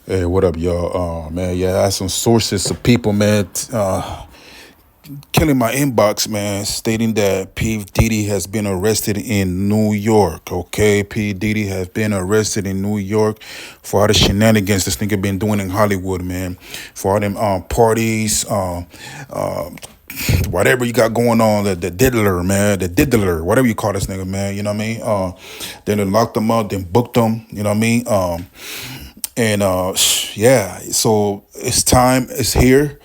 Hey, what up, y'all? Man, yeah, I had some sources of people, man, killing my inbox, man, stating that P. Diddy has been arrested in New York. Okay, P. Diddy has been arrested in New York for all the shenanigans this nigga been doing in Hollywood, man. For all them parties, whatever you got going on, the diddler, man, the diddler, whatever you call this nigga, man. You know what I mean? Then they locked him up, then booked him. You know what I mean? And yeah, so it's time. It's here.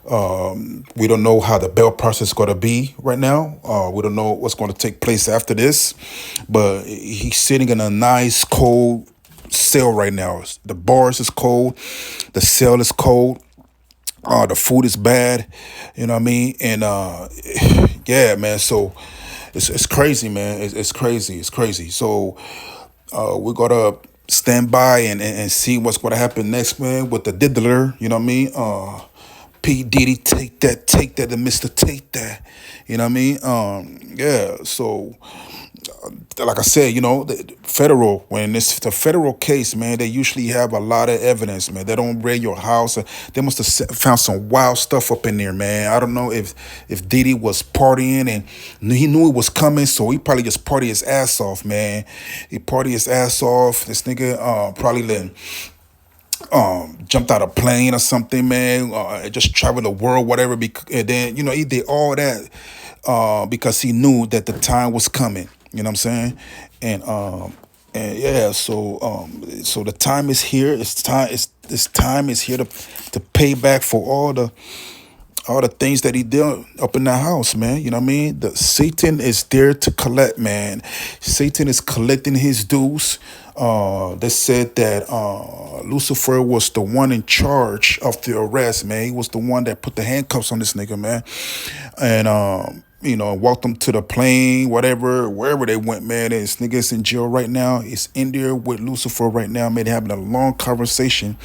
We don't know how the bail process is going to be right now. We don't know what's going to take place after this, but he's sitting in a nice cold cell right now. The bars is cold, the cell is cold. The food is bad, you know what I mean, and yeah, man. So it's crazy, man. It's crazy. It's crazy. So we gotta stand by and see what's gonna happen next, man, with the diddler. You know what I mean? P. Diddy, take that, and Mr. Take That. You know what I mean? Yeah. So, like I said, you know, the federal, when it's the federal case, man, they usually have a lot of evidence, man. They don't raid your house. They must have found some wild stuff up in there, man. I don't know if Diddy was partying and he knew it was coming, so he probably just partied his ass off, man. He partied his ass off. This nigga probably let jumped out a plane or something, man. Just traveled the world, whatever. And then he did all that because he knew that the time was coming. You know what I'm saying? And yeah, so the time is here. It's time. This time is here to pay back for all the things that he did up in that house, man. You know what I mean? The Satan is there to collect, man. Satan is collecting his dues. They said that Lucifer was the one in charge of the arrest, man. He was the one that put the handcuffs on this nigga, man. And walked them to the plane, whatever, wherever they went, man. And this nigga's in jail right now. He's in there with Lucifer right now, man. They're having a long conversation.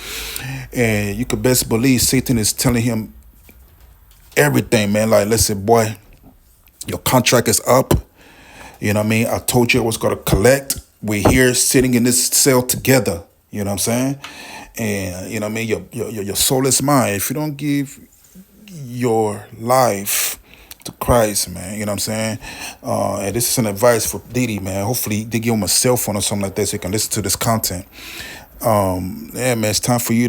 And you could best believe Satan is telling him everything, man. Like, listen, boy, your contract is up. You know what I mean? I told you I was gonna collect. We're here sitting in this cell together. You know what I'm saying? And you know what I mean? Your soul is mine. If you don't give your life to Christ, man, you know what I'm saying? And this is an advice for Diddy, man. Hopefully they give him a cell phone or something like that so he can listen to this content. Yeah, man, it's time for you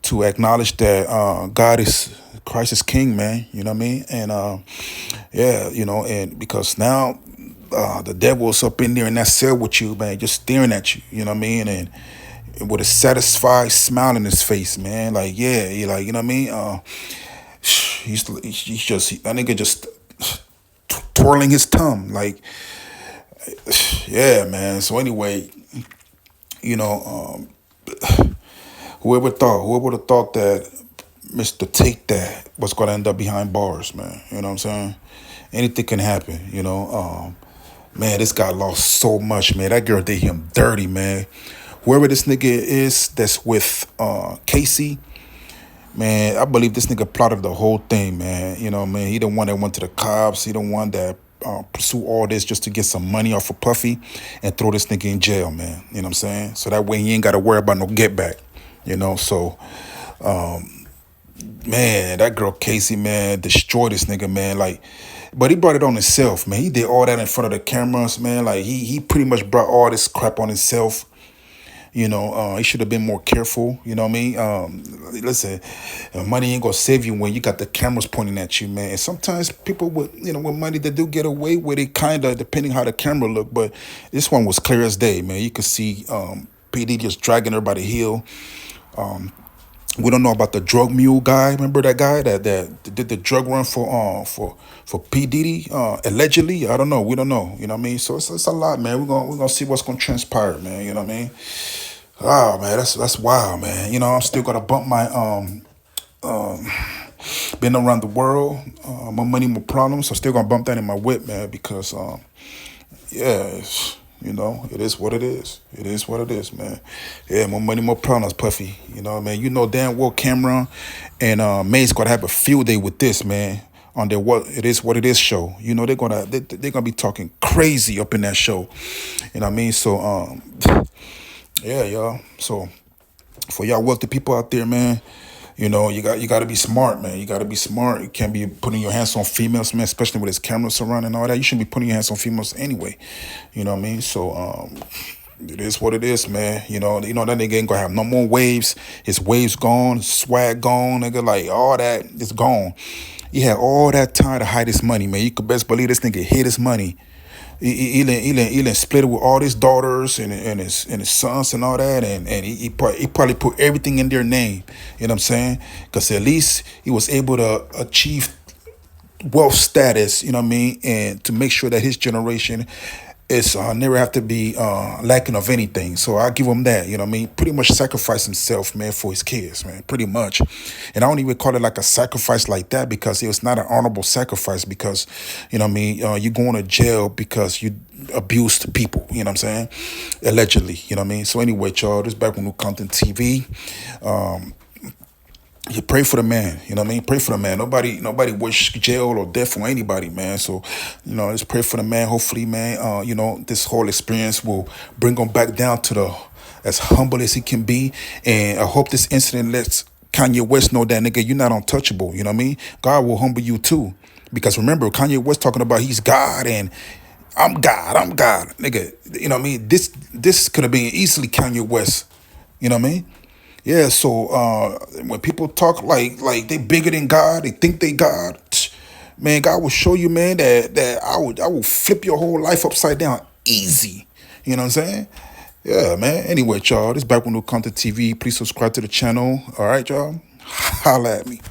to acknowledge that Christ is King, man. You know what I mean? And yeah, and because now the devil's up in there in that cell with you, man, just staring at you. You know what I mean? And with a satisfied smile in his face, man. Like, yeah, he like, you know what I mean? He's just that nigga just twirling his tongue, like, yeah, man. So anyway, you know, whoever would have thought that Mr. Take That was gonna end up behind bars, man. You know what I'm saying? Anything can happen, you know. Man, this guy lost so much, man. That girl did him dirty, man. Whoever this nigga is that's with Casey, man, I believe this nigga plotted the whole thing, man. You know, man, he the one that went to the cops. He the one that pursue all this just to get some money off of Puffy and throw this nigga in jail, man. You know what I'm saying? So that way he ain't got to worry about no get back, you know. So, man, that girl Casey, man, destroyed this nigga, man. Like, but he brought it on himself, man. He did all that in front of the cameras, man. Like, he pretty much brought all this crap on himself. You know, he should have been more careful. You know what I mean? Listen, money ain't gonna save you when you got the cameras pointing at you, man. And sometimes people with money, they do get away with it, kind of, depending how the camera look. But this one was clear as day, man. You could see PD just dragging her by the heel. We don't know about the drug mule guy. Remember that guy that did the drug run for P Diddy allegedly? I don't know. We don't know. You know what I mean? So it's a lot, man. We're gonna see what's gonna transpire, man. You know what I mean? Oh man, that's wild, man. You know, I'm still gonna bump my been around the world, more money, more problems. I'm still gonna bump that in my whip, man, because yeah. It is what it is. It is what it is, man. Yeah, more money, more problems, Puffy. You know, man. You know damn well Cameron and May's gonna have a field day with this, man. On their What It Is show. You know, they're gonna be talking crazy up in that show. You know what I mean? So yeah, y'all. So for for y'all wealthy people out there, man. You got to be smart, man. You got to be smart. You can't be putting your hands on females, man. Especially with his cameras around and all that. You shouldn't be putting your hands on females anyway. You know what I mean? So it is what it is, man. That nigga ain't gonna have no more waves. His waves gone, his swag gone, nigga. Like all that is gone. He had all that time to hide his money, man. You could best believe this nigga hid his money. He split it with all his daughters and his sons and all that, and he probably put everything in their name. You know what I'm saying? Because at least he was able to achieve wealth status. You know what I mean, and to make sure that his generation is never have to be lacking of anything. So I give him that. You know what I mean? Pretty much sacrifice himself, man, for his kids, man. Pretty much, and I don't even call it like a sacrifice like that because it was not an honorable sacrifice because, you know what I mean? You going to jail because you abused people. You know what I'm saying? Allegedly. You know what I mean? So anyway, y'all, this is Back with New Content TV. You pray for the man, you know what I mean? Pray for the man. Nobody wish jail or death for anybody, man. So, let's pray for the man. Hopefully, man, this whole experience will bring him back down to the as humble as he can be. And I hope this incident lets Kanye West know that, nigga, you're not untouchable. You know what I mean? God will humble you too. Because remember, Kanye West talking about he's God and I'm God, nigga. You know what I mean? This could have been easily Kanye West. You know what I mean? Yeah, so when people talk like they bigger than God, they think they God, man, God will show you, man, that I will flip your whole life upside down easy. You know what I'm saying? Yeah, man. Anyway, y'all, this is Back with New Content TV. Please subscribe to the channel. All right, y'all. Holla at me.